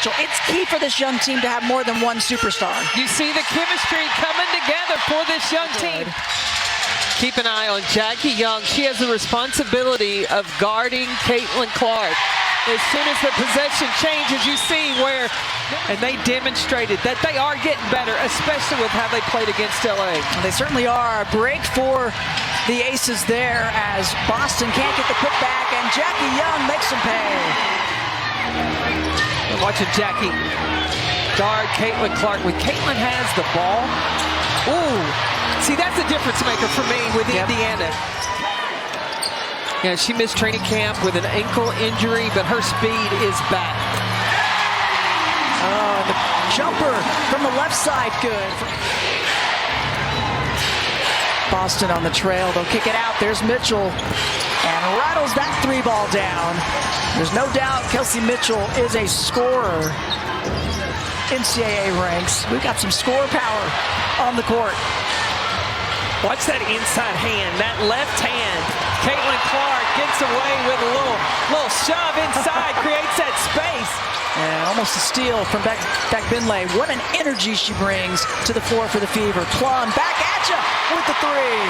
Mitchell. It's key for this young team to have more than one superstar. You see the chemistry coming together for this young team. Keep an eye on Jackie Young. She has the responsibility of guarding Caitlin Clark. As soon as the possession changes, you see where, and they demonstrated that they are getting better, especially with how they played against LA. They certainly are. A break for the Aces there as Boston can't get the putback, and Jackie Young makes them pay. I'm watching Jackie guard Caitlin Clark. When Caitlin has the ball, ooh, see, that's a difference maker for me with Indiana. Yeah, she missed training camp with an ankle injury, but her speed is back. Oh, the jumper from the left side, good. Boston on the trail, they'll kick it out. There's Mitchell, and rattles that three ball down. There's no doubt Kelsey Mitchell is a scorer. NCAA ranks. We've got some score power on the court. Watch that inside hand, that left hand. Caitlin Clark gets away with a little shove inside, creates that space. And almost a steal from Beck Binley. What an energy she brings to the floor for the Fever. Plum back at you with the three.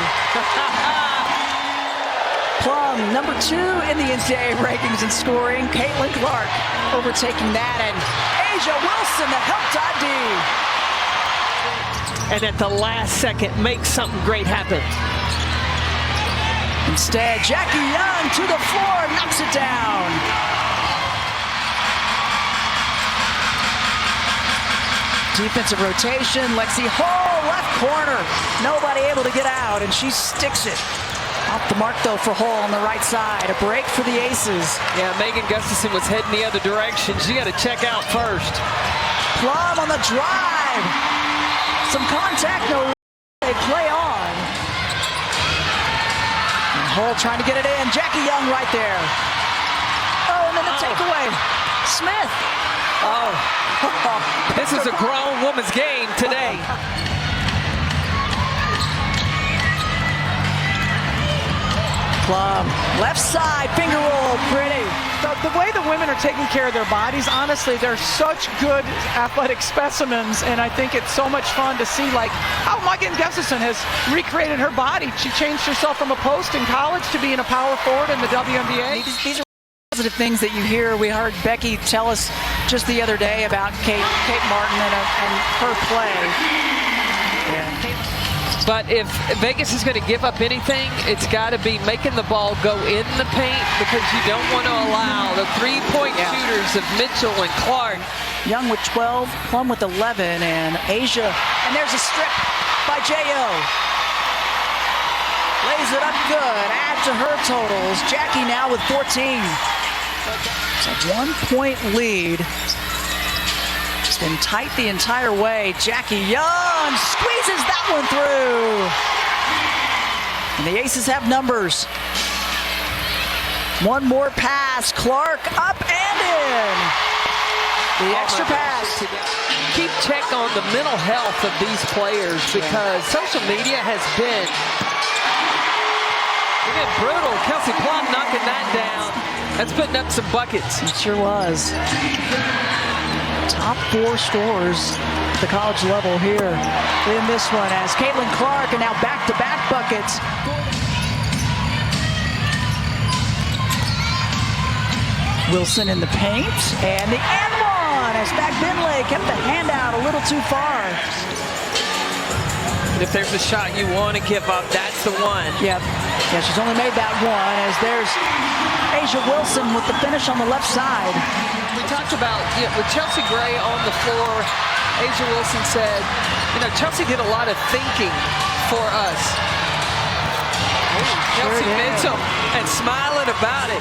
Plum, number 2 in the NCAA rankings in scoring. Caitlin Clark overtaking that, and Asia Wilson, the help to ID. And at the last second, makes something great happen. Instead, Jackie Young to the floor, knocks it down. Defensive rotation, Lexi Hall, left corner. Nobody able to get out, and she sticks it. Off the mark, though, for Hall on the right side. A break for the Aces. Yeah, Megan Gustafson was heading the other direction. She got to check out first. Plum on the drive. Some contact, no, they play on. And Hull trying to get it in. Jackie Young right there. Oh, and then the takeaway. Smith. Oh, this is a grown woman's game today. Plum, left side, finger roll, pretty. The way the women are taking care of their bodies, honestly, they're such good athletic specimens, and I think it's so much fun to see, like, how Megan Gustafson has recreated her body. She changed herself from a post in college to being a power forward in the WNBA. These are positive things that you hear. We heard Becky tell us just the other day about Kate Martin and her play. Yeah. But if Vegas is going to give up anything, it's got to be making the ball go in the paint, because you don't want to allow the three-point shooters of Mitchell and Clark. Young with 12, Plum with 11, and Asia. And there's a strip by J.O. Lays it up good. Add to her totals. Jackie now with 14. It's a 1-point lead. It's been tight the entire way. Jackie Young squeezes that one through. And the Aces have numbers. One more pass. Clark up and in. The extra pass. Keep check on the mental health of these players, because social media has been brutal. Kelsey Plum knocking that down. That's putting up some buckets. It sure was. Top 4 scorers at the college level here in this one, as Caitlin Clark, and now back-to-back buckets. Wilson in the paint, and the and one as Binley kept the hand out a little too far. If there's a shot you want to give up, that's the one. Yep. Yeah, she's only made that one, as there's Asia Wilson with the finish on the left side. We talked about, with Chelsea Gray on the floor, Asia Wilson said, Chelsea did a lot of thinking for us. Kelsey Mitchell, and smiling about it.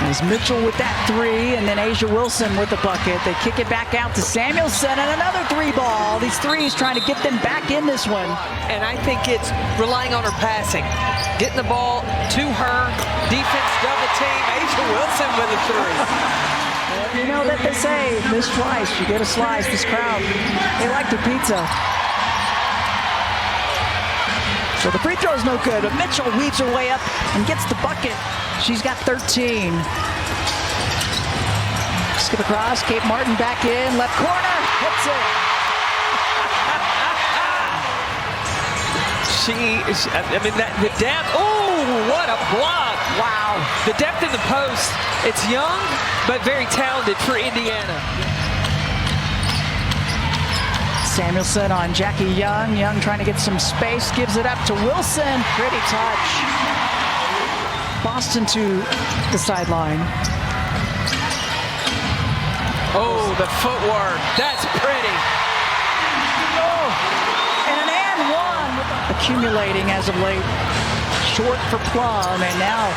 There's Mitchell with that three, and then Asia Wilson with the bucket. They kick it back out to Samuelson, and another 3-ball. These threes trying to get them back in this one. And I think it's relying on her passing. Getting the ball to her, defense double team, Asia Wilson with a three. You know that they say, miss twice, you get a slice. This crowd, they like their pizza. So the free throw is no good, but Mitchell weaves her way up and gets the bucket. She's got 13. Skip across, Kate Martin back in, left corner, hits it. The depth, oh, what a block. Wow. The depth in the post, it's young, but very talented for Indiana. Samuelson on Jackie Young. Young trying to get some space, gives it up to Wilson. Pretty touch. Boston to the sideline. Oh, the footwork, that's pretty. Oh, and an and one. Accumulating as of late. Short for Plum, and now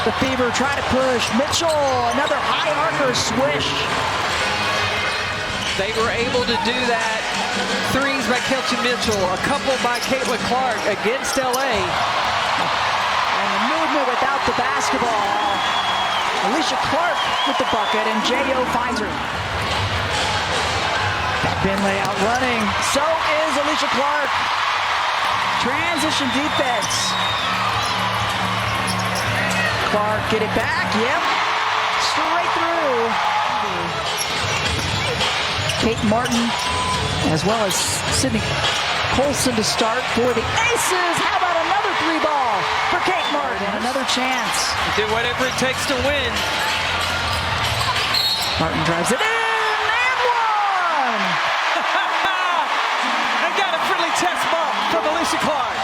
the Fever try to push. Mitchell, another high archer swish. They were able to do that. Threes by Kelton Mitchell, a couple by Caitlin Clark against LA. And the movement without the basketball. Alicia Clark with the bucket, and J.O. finds her. Got Binley out running. So is Alicia Clark. Transition defense. Clark get it back. Yep. Straight through. Kate Martin, as well as Sydney Colson to start for the Aces. How about another three ball for Kate Martin? Another chance. Do whatever it takes to win. Martin drives it in, and one! I got a friendly test ball from Alicia Clark.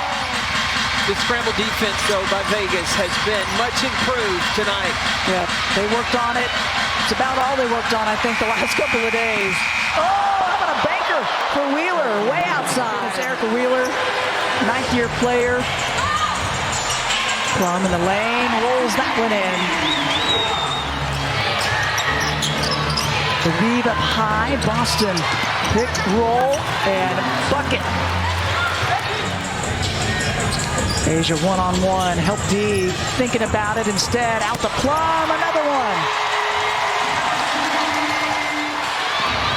The scramble defense, though, by Vegas has been much improved tonight. Yeah, they worked on it. It's about all they worked on, I think, the last couple of days. Oh, how about a banker for Wheeler, way outside. It's Erica Wheeler, ninth-year player. Plum in the lane, rolls that one in. The weave up high, Boston pick, roll, and bucket. Asia one-on-one, help D, thinking about it instead, out to Plum, another one.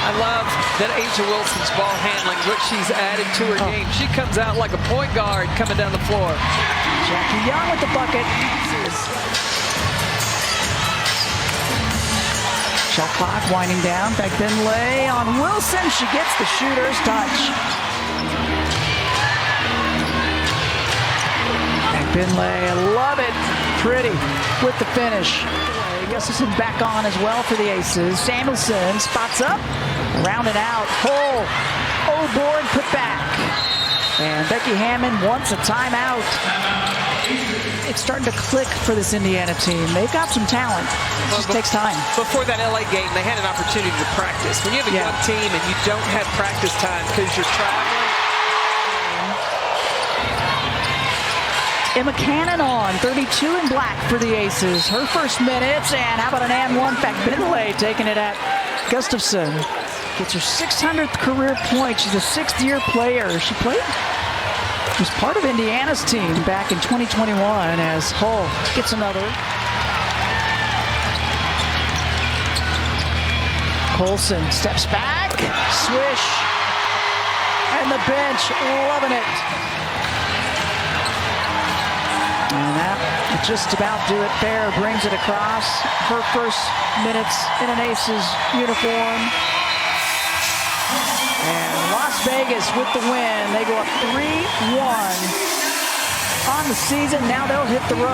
I love that Asia Wilson's ball handling, what she's added to her game. She comes out like a point guard coming down the floor. Jackie Young with the bucket. Shot clock winding down. Back Binley on Wilson. She gets the shooter's touch. Back Binley, I love it. Pretty with the finish. Gustafson back on as well for the Aces. Samuelson spots up, round and out. Hole, board, put back. And Becky Hammond wants a timeout. It's starting to click for this Indiana team. They've got some talent. It just takes time. Before that LA game, they had an opportunity to practice. When you have a young team and you don't have practice time because you're traveling. Emma Cannon on, 32 in black for the Aces. Her first minutes, and how about an and one? In fact, Binley taking it at Gustafson. Gets her 600th career point. She's a sixth-year player. She was part of Indiana's team back in 2021 as Hull gets another. Colson steps back, swish, and the bench loving it. And that will just about do it there. Brings it across. Her first minutes in an Aces uniform. And Las Vegas with the win. They go up 3-1 on the season. Now they'll hit the road.